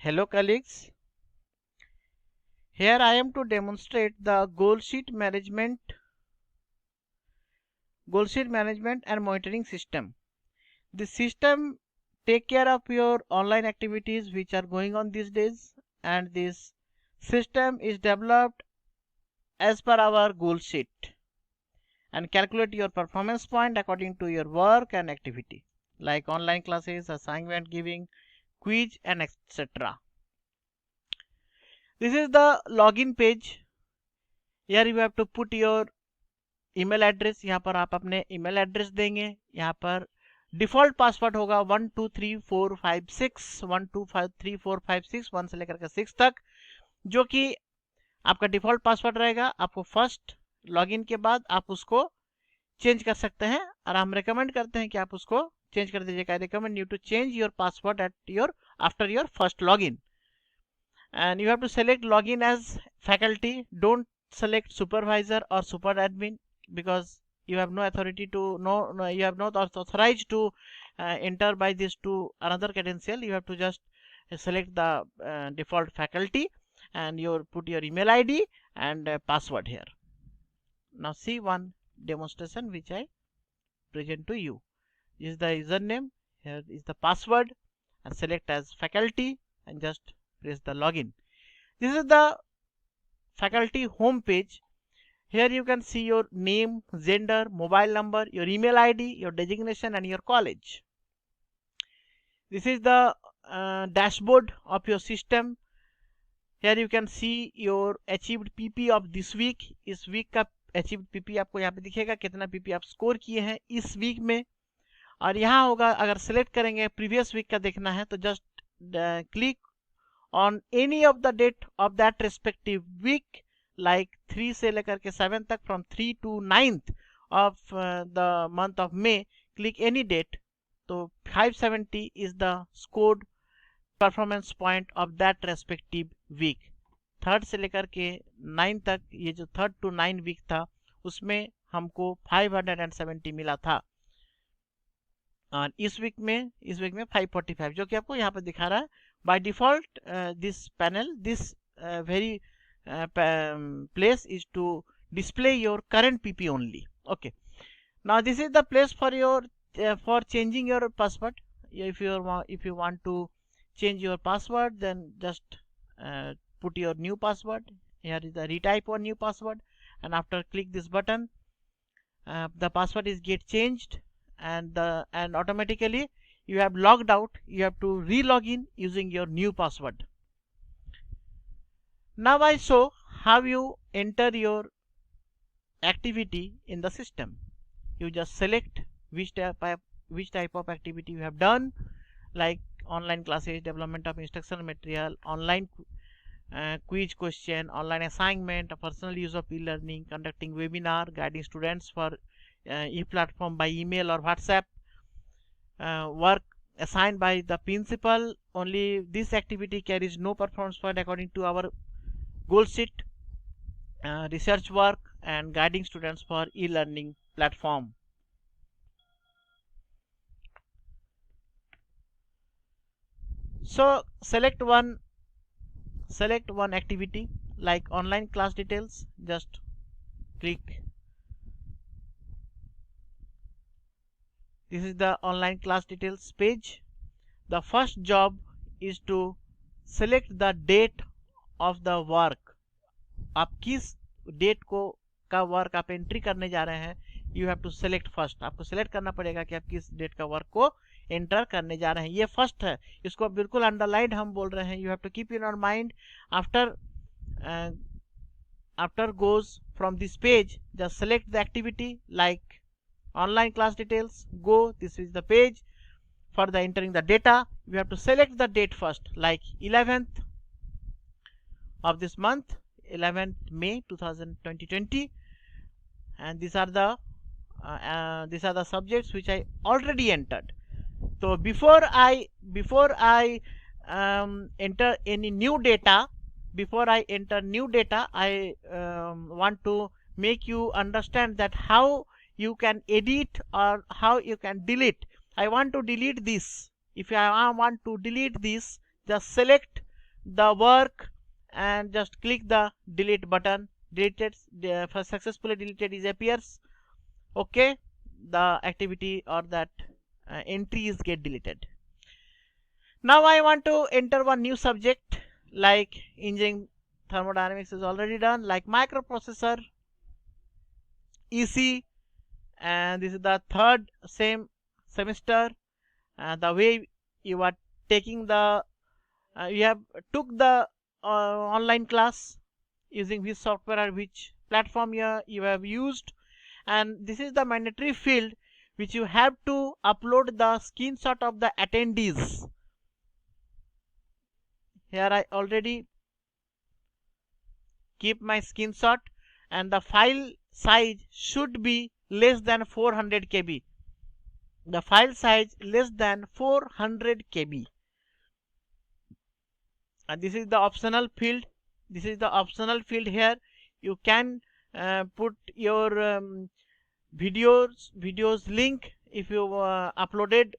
Hello colleagues, here I am to demonstrate the goal sheet management and monitoring system. This system take care of your online activities which are going on these days, and this system is developed as per our goal sheet and calculate your performance point according to your work and activity like online classes, assignment giving, quiz and etc. This is the login page. Here you have to put your email address. यहाँ पर आप अपने email address देंगे. यहाँ पर default password होगा 123456 123456 1 से लेकर के 6 तक, जो कि आपका डिफॉल्ट पासवर्ड रहेगा. आपको फर्स्ट लॉगिन के बाद आप उसको चेंज कर सकते हैं और हम रेकमेंड करते हैं कि आप उसको चेंज कर दीजिएगा. I recommend you to change your password at your after your first login. And you have to select login as faculty. Don't select supervisor or super admin, because you have no authority to you have not authorized to enter by this to another credential. You have to just select the default faculty and put your email id and password here. Now see one demonstration which I present to you. This is the username, here is the password, and select as faculty and just press the login. This is the faculty home page. Here you can see your name, gender, mobile number, your email id, your designation and your college. This is the dashboard of your system. Here you can see your achieved pp of this week. इस week का achieved pp आपको यहाँ पे दिखेगा, कितना pp आप score किए हैं इस week में. और यहाँ होगा, अगर select करेंगे previous week का देखना है तो just click on any of the date of that respective week, like 3 से लेकर के 7 तक, from 3 to 9th of the month of May. Click any date. तो 570 is the scored performance point of that respective week. 3rd से लेकर के 9 तक, ये जो 3rd to 9 week था उसमें हमको 570 मिला था. और इस वीक में 545, जो कि आपको यहाँ पर दिखा रहा है. By default this panel, this very place is to display your current pp only. Okay, now this is the place for your for changing your password. If you want to change your password, then just put your new password. Here is the retype one new password, and after click this button, the password is get changed, and automatically you have logged out. You have to re-log in using your new password. Now I show how you enter your activity in the system. You just select which type of activity you have done, like online classes, development of instructional material, online quiz question, online assignment, personal use of e-learning, conducting webinar, guiding students for e-platform by email or WhatsApp, work assigned by the principal. Only this activity carries no performance point according to our goal sheet. Research work and guiding students for e-learning platform. So select one activity, like online class details. Just click. This is the online class details page. The first job is to select the date of the work. आप किस date को का work आप entry करने जा रहे हैं, you have to select first. आपको सेलेक्ट करना पड़ेगा कि आप किस डेट का वर्क को एंटर करने जा रहे हैं. ये फर्स्ट है, इसको बिल्कुल अंडरलाइन हम बोल रहे हैं. You have to keep in your mind. After goes from this page, just select the activity like online class details. Go, this is the page for the entering the data. You have to select the date first, like 11th of this month, 11th May 2020, and these are the subjects which I already entered. So before I enter any new data, I want to make you understand that how you can edit or how you can delete. I want to delete this. If I want to delete this, just select the work and just click the delete button. Deleted, successfully deleted is appears. Okay, the activity or that entry is get deleted. Now I want to enter one new subject, like engineering thermodynamics is already done, like microprocessor EC, and this is the third same semester. The way you are taking the you have took the online class using which software or which platform you have used, and this is the mandatory field which you have to upload the screenshot of the attendees. Here I already keep my screenshot, and the file size should be less than 400 KB. The file size less than 400 KB. And this is the optional field. This is the optional field here. You can put your videos link if you uploaded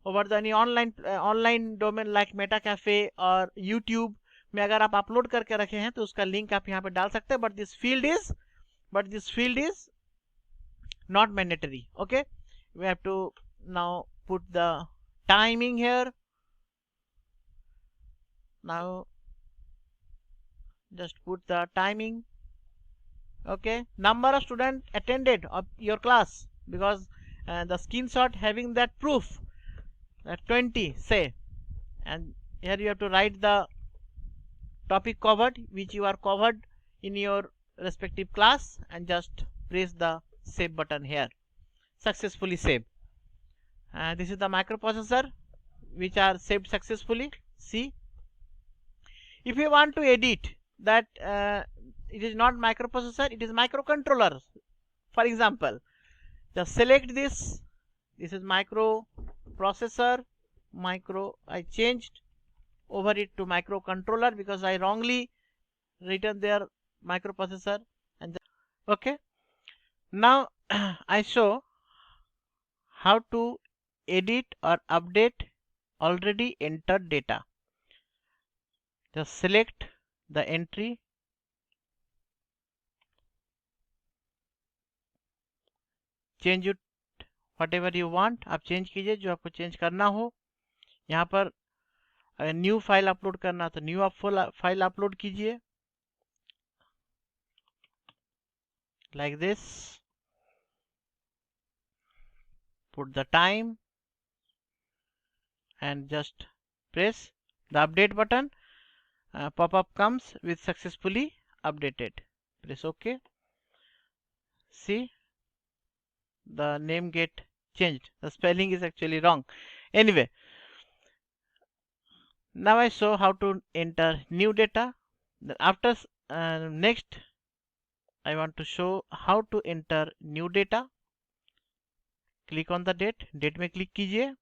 over the any online domain like Meta cafe और YouTube में अगर आप upload करके रखे हैं तो उसका link आप यहाँ पे डाल सकते हैं. But this field is not mandatory. Okay, we have to now put the timing here. Now just put the timing. Okay, number of students attended of your class, because the screenshot having that proof, 20 say, and here you have to write the topic covered which you are covered in your respective class, and just press the save button here. Successfully saved. This is the microprocessor which are saved successfully. See, if you want to edit that, it is not microprocessor, it is microcontroller. For example, just select this. This is microprocessor. I changed over it to microcontroller because I wrongly written there microprocessor. And okay, now I show how to edit or update already entered data. Just select the entry, change it whatever you want. आप change कीजिए जो आपको change करना हो. यहाँ पर new file upload करना तो न्यू फाइल अपलोड कीजिए like this. Put the time and just press the update button. Pop-up comes with successfully updated. Press OK. See, the name get changed. The spelling is actually wrong. Anyway, now I show how to enter new data. Then after next, I want to show how to enter new data. Click on the date. Date में click कीजिए.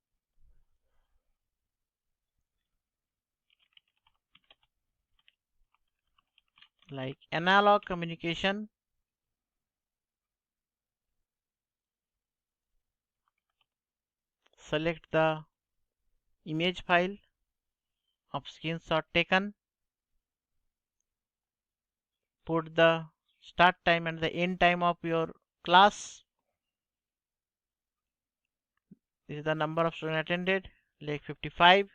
Like analog communication. Select the image file of screenshot taken. Put the start time and the end time of your class. This is the number of students attended, like 55,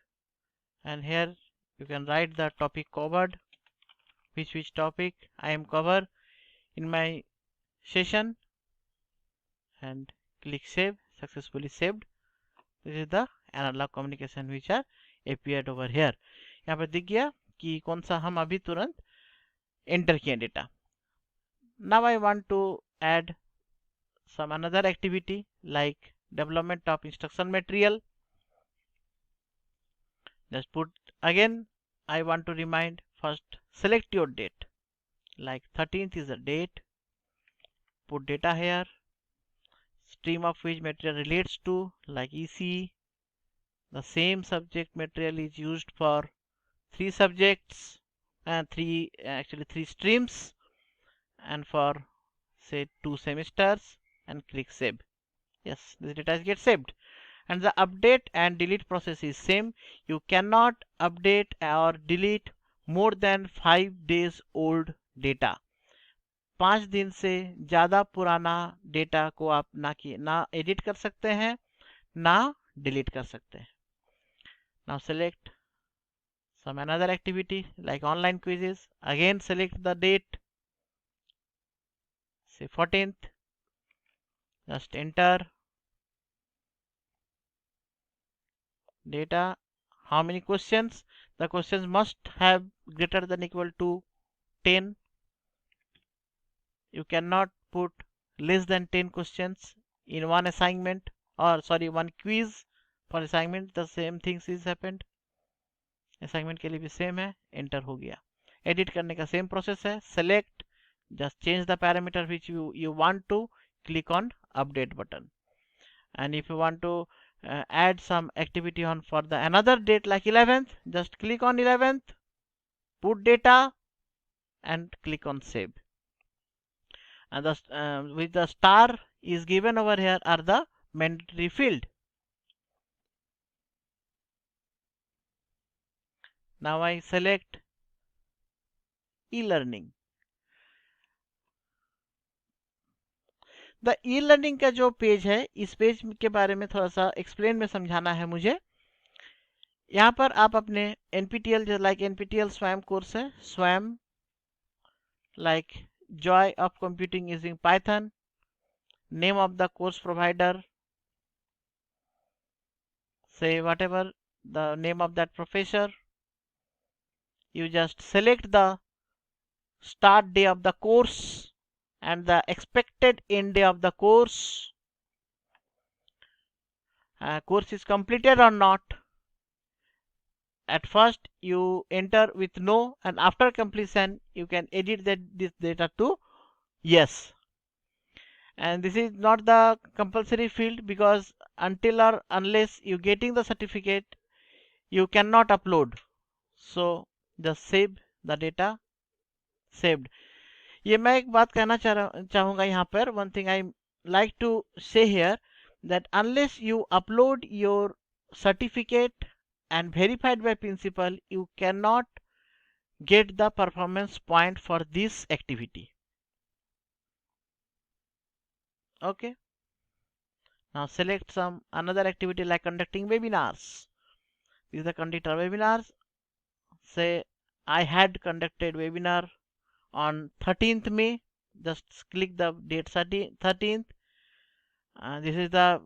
and here you can write the topic covered, which topic I am cover in my session, and click save. Successfully saved. This is the analog communication which are appeared over here. यहाँ पर दिख गया कि कौन सा हम अभी तुरंत एंटर किए data. Now I want to add some another activity like development of instruction material. Just put again, I want to remind, first select your date, like 13th is the date. Put data here, stream of which material relates to, like EC. The same subject material is used for 3 subjects and 3 streams, and for say 2 semesters, and click save. Yes, this data gets saved. And the update and delete process is same. You cannot update or delete more than 5 days old data. 5 दिन से ज़्यादा पुराना data को आप ना edit कर सकते हैं ना डिलीट कर सकते हैं. Now select some another activity like online quizzes. Again select the date, say 14th. Just enter data. How many questions? The questions must have greater than equal to 10. You cannot put less than 10 questions in one assignment, or sorry, one quiz. For assignment the same things is happened. Assignment के लिए भी same है. Enter हो गया. Edit करने का same process है. Select, just change the parameter which you want to, click on update button. And if you want to add some activity on for the another date like 11th, just click on 11th, put data and click on save. And with the star is given over here are the mandatory field. Now I select e-learning. The e learning का जो page है, इस page के बारे में थोड़ा सा explain में समझाना है मुझे. यहाँ पर आप अपने एनपीटीएल, लाइक एनपीटीएल स्वयं कोर्स है, स्वयं like joy of computing using Python, name of the course provider, say whatever the name of that professor. You just select the start day of the course and the expected end day of the course. Course is completed or not. At first you enter with no, and after completion you can edit this data to yes. And this is not the compulsory field, because until or unless you getting the certificate you cannot upload. So just save the data. saved. ये मैं एक बात कहना चाहूँगा यहाँ पर. One thing I like to say here, that unless you upload your certificate and verified by principal, you cannot get the performance point for this activity. Okay. Now select some another activity like conducting webinars. This is the conductor webinars. Say I had conducted webinar on 13th May. Just click the date 13th. This is the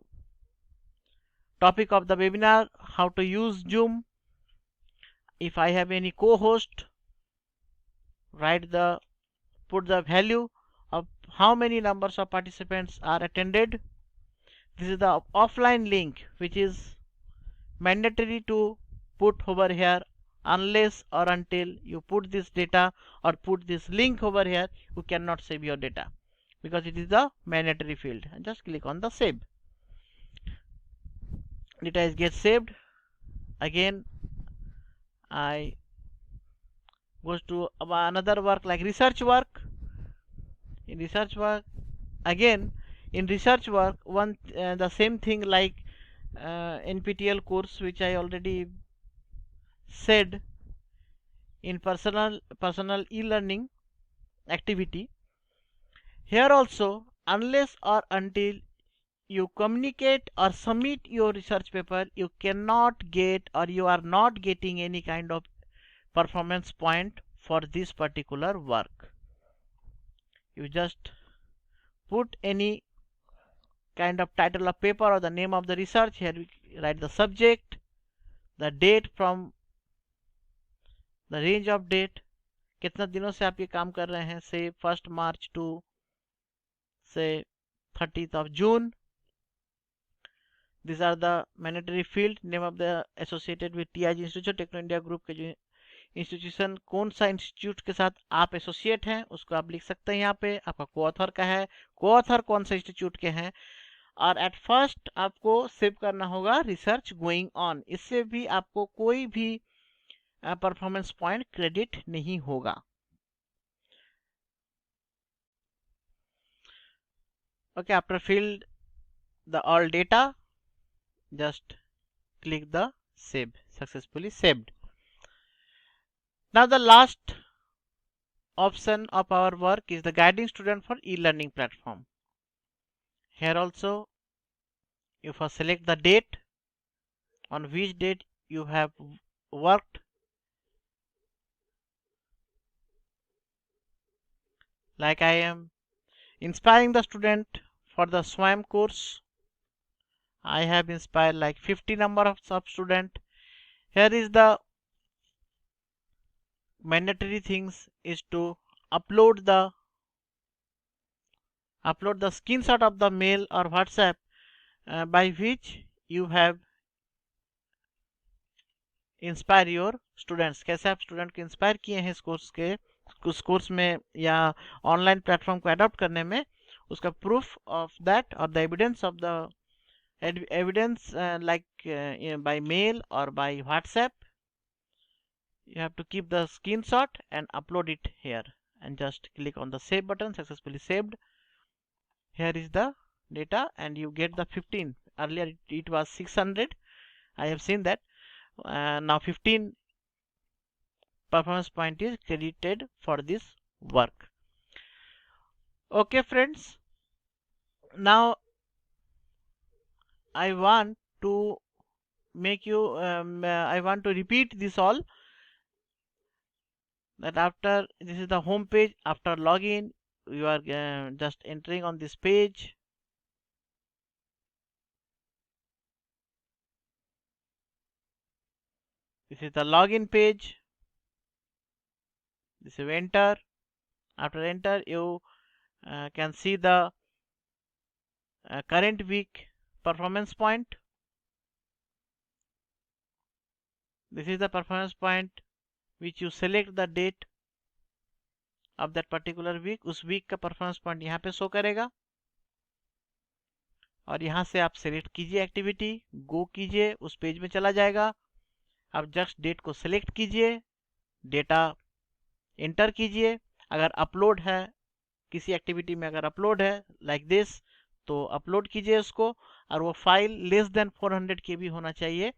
topic of the webinar, how to use Zoom. If I have any co-host, put the value of how many numbers of participants are attended. This is the offline link which is mandatory to put over here. Unless or until you put this data or put this link over here, you cannot save your data, because it is the mandatory field. And just click on the save. Data is get saved. Again I goes to another work like research work. In research work, again in research work, the same thing like NPTEL course which I already said. In personal e-learning activity, here also unless or until you communicate or submit your research paper, you cannot get, or you are not getting any kind of performance point for this particular work. You just put any kind of title of paper or the name of the research. Here we write the subject, the date from the range of date, कितना दिनों से आप ये काम कर रहे हैं, से 1st March to say 30th of June. These are the mandatory field. name of the associated with TIG Institute Techno India Group के जो इंस्टीट्यूशन, कौन सा इंस्टीट्यूट के साथ आप एसोसिएट हैं उसको आप लिख सकते हैं. यहाँ पे आपका को-ऑथर का है, को-ऑथर कौन सा इंस्टीट्यूट के हैं, और एट फर्स्ट आपको सेव करना होगा रिसर्च गोइंग ऑन. इससे भी आपको कोई भी परफॉर्मेंस पॉइंट क्रेडिट नहीं होगा. Okay, after filled the all data, just click the save. Successfully saved. Now the last option of our work is the guiding student for e-learning platform. Here also you first select the date on which date you have worked. Like I am inspiring the student for the SWAYAM course. I have inspired like 50 number of sub student. Here is the mandatory things is to upload the screenshot of the mail or WhatsApp by which you have inspire your students. कैसे आप student को inspire किए हैं इस course में या online platform को adopt करने में, उसका प्रूफ ऑफ दैट और the evidence of the evidence like by mail और by WhatsApp, you have to keep the screenshot and upload it here and just click on the save button. Successfully saved. Here is the data and you get the 15. Earlier it was 600. I have seen that. Now 15 performance point is credited for this work. Okay friends, now I want to make you I want to repeat this all, that after this is the home page. After login you are just entering on this page. This is the login page. This is enter. After enter you can see the current week performance point. This is the performance point which you select the date of that particular week. उस week का performance point यहाँ पे show करेगा और यहाँ से आप select कीजिए एक्टिविटी, गो कीजिए, उस पेज में चला जाएगा। आप जस्ट डेट को सिलेक्ट कीजिए, डेटा एंटर कीजिए। अगर अपलोड है किसी एक्टिविटी में, अगर अपलोड है लाइक दिस, तो अपलोड कीजिए उसको, और वो फाइल लेस देन 400 KB होना चाहिए।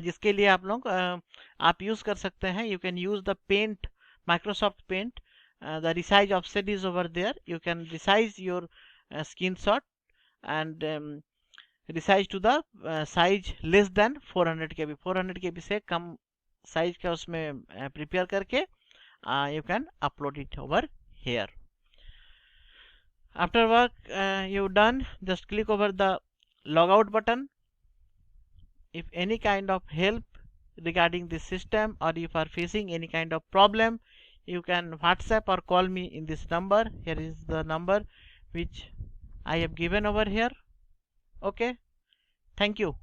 जिसके लिए आप लोग आप यूज कर सकते हैं, you can use the paint, Microsoft paint, the resize offset is over there, you can resize your screenshot and resize to the size less than 400 KB। 400 KB से कम साइज का उसमें प्रिपेयर करके you can upload it over here. After work you done, just click over the logout button. If any kind of help regarding this system, or if are facing any kind of problem, you can WhatsApp or call me in this number. Here is the number which I have given over here. Okay, thank you.